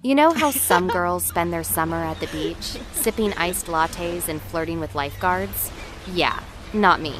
You know how some girls spend their summer at the beach, sipping iced lattes and flirting with lifeguards? Yeah, not me.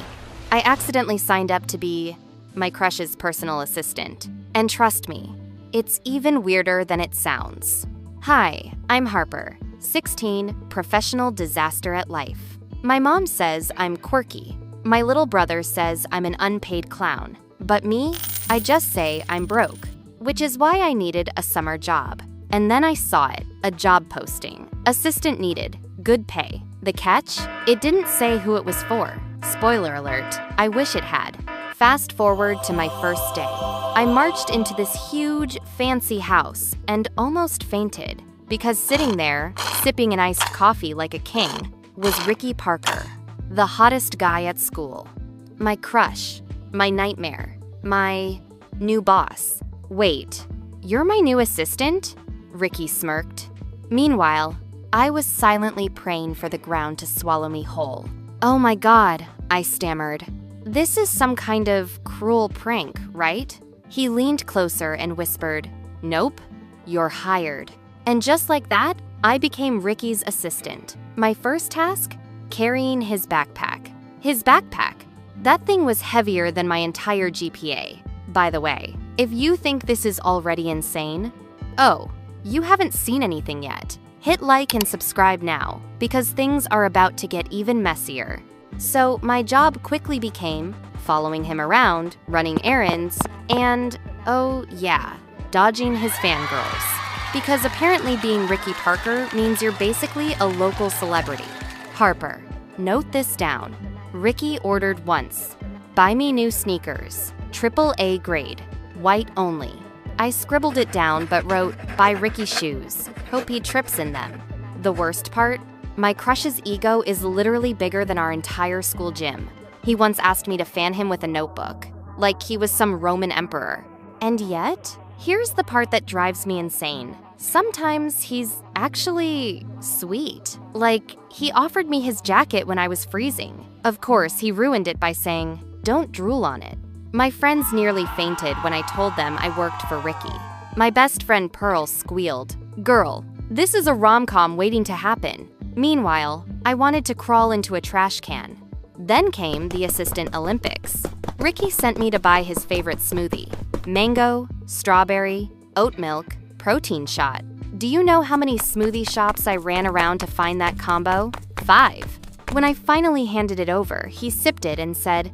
I accidentally signed up to be my crush's personal assistant. And trust me, it's even weirder than it sounds. Hi, I'm Harper, 16, professional disaster at life. My mom says I'm quirky. My little brother says I'm an unpaid clown. But me, I just say I'm broke, which is why I needed a summer job. And then I saw it, a job posting. Assistant needed, good pay. The catch? It didn't say who it was for. Spoiler alert, I wish it had. Fast forward to my first day. I marched into this huge, fancy house and almost fainted because sitting there, sipping an iced coffee like a king, was Ricky Parker, the hottest guy at school. My crush, my nightmare, my new boss. Wait, you're my new assistant? Ricky smirked. Meanwhile, I was silently praying for the ground to swallow me whole. Oh my God, I stammered. This is some kind of cruel prank, right? He leaned closer and whispered, Nope, you're hired. And just like that, I became Ricky's assistant. My first task? Carrying his backpack. His backpack? That thing was heavier than my entire GPA. By the way, if you think this is already insane, oh, you haven't seen anything yet. Hit like and subscribe now, because things are about to get even messier. So my job quickly became following him around, running errands, and, oh yeah, dodging his fangirls. Because apparently being Ricky Parker means you're basically a local celebrity. Harper, note this down. Ricky ordered once. Buy me new sneakers, AAA grade, white only. I scribbled it down but wrote, buy Ricky shoes, hope he trips in them. The worst part? My crush's ego is literally bigger than our entire school gym. He once asked me to fan him with a notebook, like he was some Roman emperor. And yet, here's the part that drives me insane. Sometimes he's actually sweet. Like, he offered me his jacket when I was freezing. Of course, he ruined it by saying, don't drool on it. My friends nearly fainted when I told them I worked for Ricky. My best friend Pearl squealed, Girl, this is a rom-com waiting to happen. Meanwhile, I wanted to crawl into a trash can. Then came the Assistant Olympics. Ricky sent me to buy his favorite smoothie. Mango, strawberry, oat milk, protein shot. Do you know how many smoothie shops I ran around to find that combo? 5. When I finally handed it over, he sipped it and said,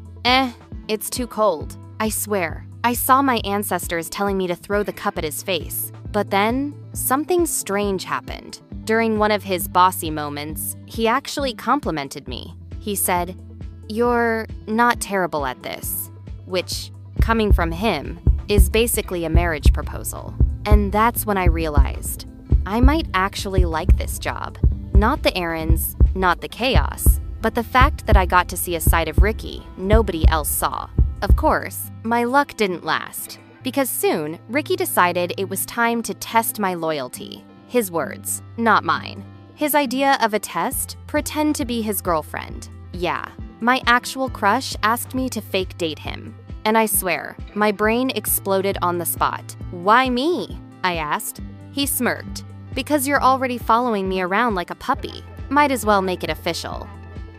it's too cold. I swear, I saw my ancestors telling me to throw the cup at his face. But then, something strange happened. During one of his bossy moments, he actually complimented me. He said, You're not terrible at this, which, coming from him, is basically a marriage proposal. And that's when I realized, I might actually like this job. Not the errands, not the chaos, but the fact that I got to see a side of Ricky nobody else saw. Of course, my luck didn't last, because soon Ricky decided it was time to test my loyalty. His words, not mine. His idea of a test? Pretend to be his girlfriend. Yeah, my actual crush asked me to fake date him. And I swear, my brain exploded on the spot. Why me? I asked. He smirked. Because you're already following me around like a puppy. Might as well make it official.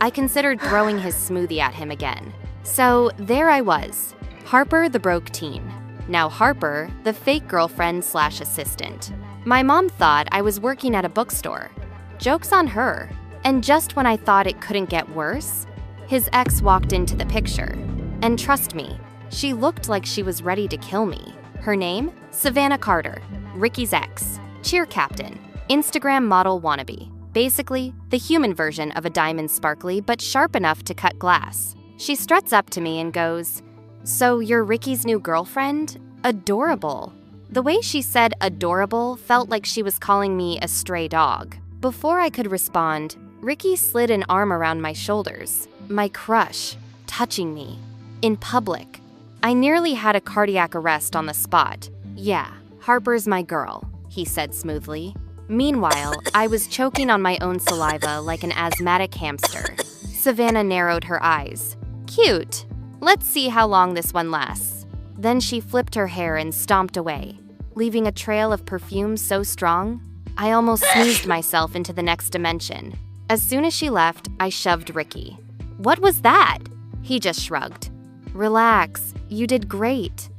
I considered throwing his smoothie at him again. So there I was, Harper the broke teen. Now Harper, the fake girlfriend/assistant. My mom thought I was working at a bookstore. Joke's on her. And just when I thought it couldn't get worse, his ex walked into the picture. And trust me, she looked like she was ready to kill me. Her name? Savannah Carter, Ricky's ex, cheer captain, Instagram model wannabe. Basically, the human version of a diamond sparkly but sharp enough to cut glass. She struts up to me and goes, So you're Ricky's new girlfriend? Adorable. The way she said adorable felt like she was calling me a stray dog. Before I could respond, Ricky slid an arm around my shoulders. My crush, touching me. In public. I nearly had a cardiac arrest on the spot. Yeah, Harper's my girl, he said smoothly. Meanwhile, I was choking on my own saliva like an asthmatic hamster. Savannah narrowed her eyes. Cute. Let's see how long this one lasts. Then she flipped her hair and stomped away. leaving a trail of perfume so strong, I almost sneezed myself into the next dimension. As soon as she left, I shoved Ricky. "What was that?" He just shrugged. "Relax, you did great."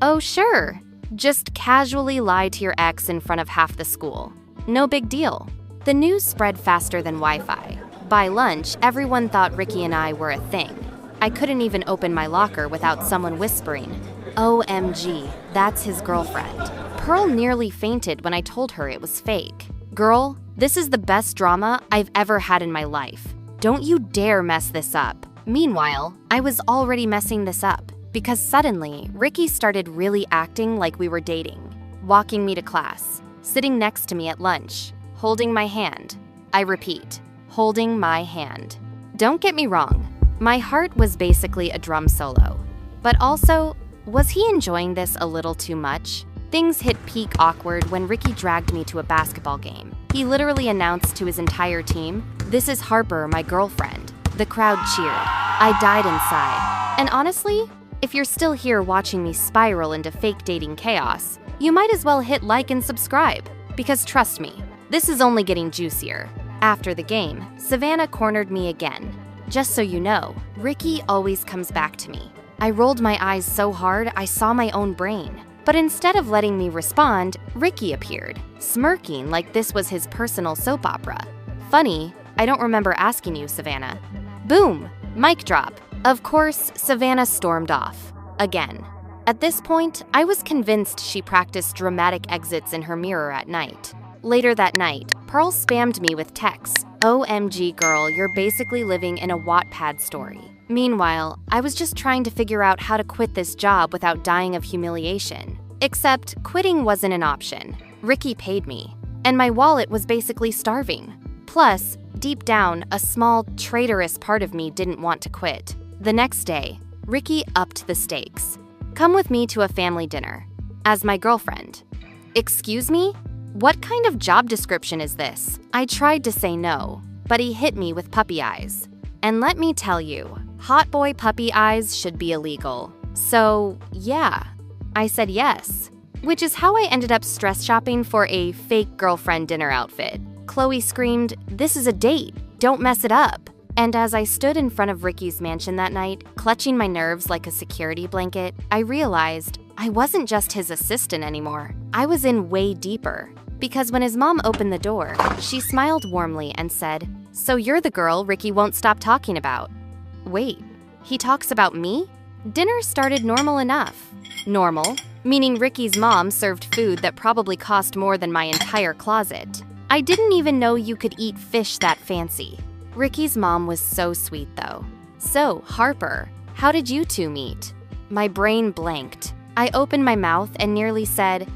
"Oh, sure. Just casually lie to your ex in front of half the school. No big deal." The news spread faster than Wi-Fi. By lunch, everyone thought Ricky and I were a thing. I couldn't even open my locker without someone whispering, "OMG, that's his girlfriend." Pearl nearly fainted when I told her it was fake. "Girl, this is the best drama I've ever had in my life. Don't you dare mess this up." Meanwhile, I was already messing this up because suddenly, Ricky started really acting like we were dating, walking me to class, sitting next to me at lunch, holding my hand. I repeat, holding my hand. Don't get me wrong, my heart was basically a drum solo. But also, was he enjoying this a little too much? Things hit peak awkward when Ricky dragged me to a basketball game. He literally announced to his entire team, "This is Harper, my girlfriend." The crowd cheered. I died inside. And honestly, if you're still here watching me spiral into fake dating chaos, you might as well hit like and subscribe. Because trust me, this is only getting juicier. After the game, Savannah cornered me again. Just so you know, Ricky always comes back to me. I rolled my eyes so hard I saw my own brain. But instead of letting me respond, Ricky appeared, smirking like this was his personal soap opera. Funny, I don't remember asking you, Savannah. Boom! Mic drop. Of course, Savannah stormed off. Again. At this point, I was convinced she practiced dramatic exits in her mirror at night. Later that night, Pearl spammed me with texts. "OMG girl, you're basically living in a Wattpad story." Meanwhile, I was just trying to figure out how to quit this job without dying of humiliation. Except, quitting wasn't an option. Ricky paid me, and my wallet was basically starving. Plus, deep down, a small, traitorous part of me didn't want to quit. The next day, Ricky upped the stakes. "Come with me to a family dinner. As my girlfriend." Excuse me? What kind of job description is this? I tried to say no, but he hit me with puppy eyes. And let me tell you, hot boy puppy eyes should be illegal. So, yeah, I said yes. Which is how I ended up stress shopping for a fake girlfriend dinner outfit. Chloe screamed, "This is a date, don't mess it up." And as I stood in front of Ricky's mansion that night, clutching my nerves like a security blanket, I realized I wasn't just his assistant anymore. I was in way deeper. Because when his mom opened the door, she smiled warmly and said, "So you're the girl Ricky won't stop talking about." Wait, he talks about me? Dinner started normal enough. Normal, meaning Ricky's mom served food that probably cost more than my entire closet. I didn't even know you could eat fish that fancy. Ricky's mom was so sweet though. "So, Harper, how did you two meet?" My brain blanked. I opened my mouth and nearly said,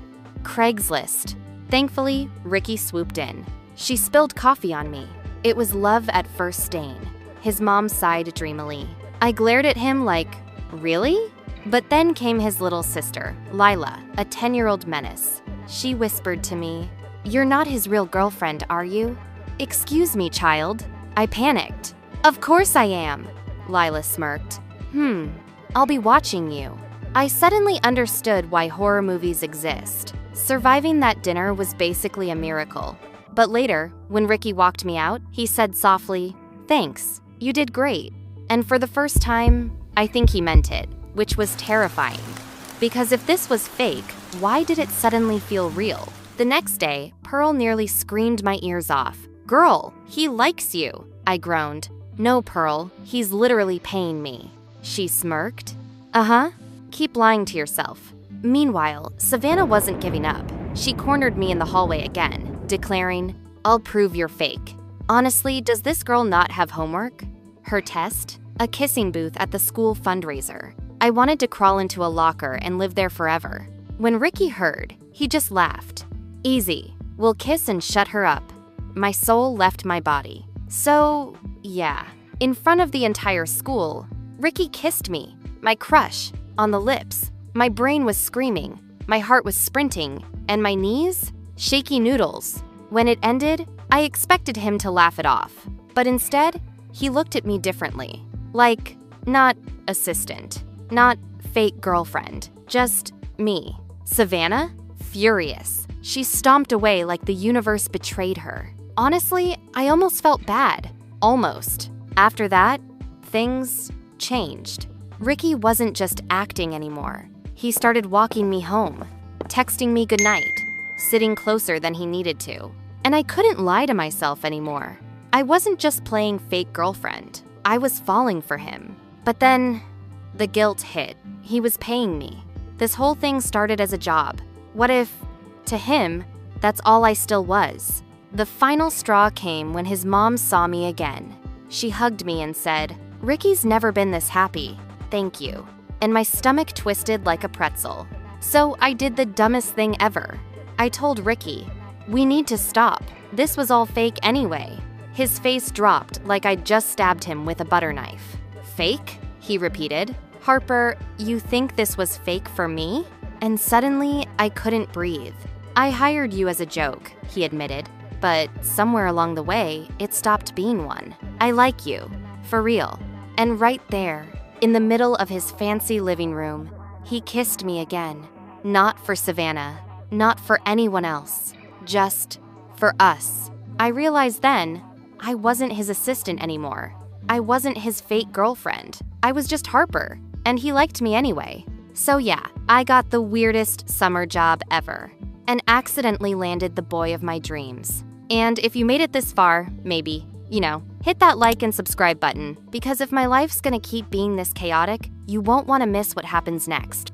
"Craigslist." Thankfully, Ricky swooped in. She spilled coffee on me. It was love at first stain. His mom sighed dreamily. I glared at him like, really? But then came his little sister, Lila, a 10-year-old menace. She whispered to me, "You're not his real girlfriend, are you?" "Excuse me, child." I panicked. "Of course I am," Lila smirked. I'll be watching you." I suddenly understood why horror movies exist. Surviving that dinner was basically a miracle. But later, when Ricky walked me out, he said softly, "Thanks, you did great." And for the first time, I think he meant it, which was terrifying. Because if this was fake, why did it suddenly feel real? The next day, Pearl nearly screamed my ears off. "Girl, he likes you," I groaned. "No, Pearl, he's literally paying me." She smirked. "Uh-huh, keep lying to yourself." Meanwhile, Savannah wasn't giving up. She cornered me in the hallway again, declaring, "I'll prove you're fake." Honestly, does this girl not have homework? Her test? A kissing booth at the school fundraiser. I wanted to crawl into a locker and live there forever. When Ricky heard, he just laughed. "Easy, we'll kiss and shut her up." My soul left my body. So, yeah, in front of the entire school, Ricky kissed me, my crush, on the lips. My brain was screaming, my heart was sprinting, and my knees? Shaky noodles. When it ended, I expected him to laugh it off. But instead, he looked at me differently. Like, not assistant, not fake girlfriend, just me. "Savannah? furious. She stomped away like the universe betrayed her. Honestly, I almost felt bad. Almost. After that, things changed. Ricky wasn't just acting anymore. He started walking me home, texting me goodnight, sitting closer than he needed to. And I couldn't lie to myself anymore. I wasn't just playing fake girlfriend. I was falling for him. But then, the guilt hit. He was paying me. This whole thing started as a job. What if, to him, that's all I still was? The final straw came when his mom saw me again. She hugged me and said, "Ricky's never been this happy. Thank you." And my stomach twisted like a pretzel. So I did the dumbest thing ever. I told Ricky, "We need to stop. This was all fake anyway." His face dropped like I'd just stabbed him with a butter knife. "Fake?" he repeated. "Harper, you think this was fake for me?" And suddenly, I couldn't breathe. "I hired you as a joke," he admitted. "But somewhere along the way, it stopped being one. I like you. For real." And right there, in the middle of his fancy living room, he kissed me again. Not for Savannah, not for anyone else, just for us. I realized then, I wasn't his assistant anymore. I wasn't his fake girlfriend. I was just Harper, and he liked me anyway. So yeah, I got the weirdest summer job ever, and accidentally landed the boy of my dreams. And if you made it this far, maybe, hit that like and subscribe button, because if my life's gonna keep being this chaotic, you won't want to miss what happens next.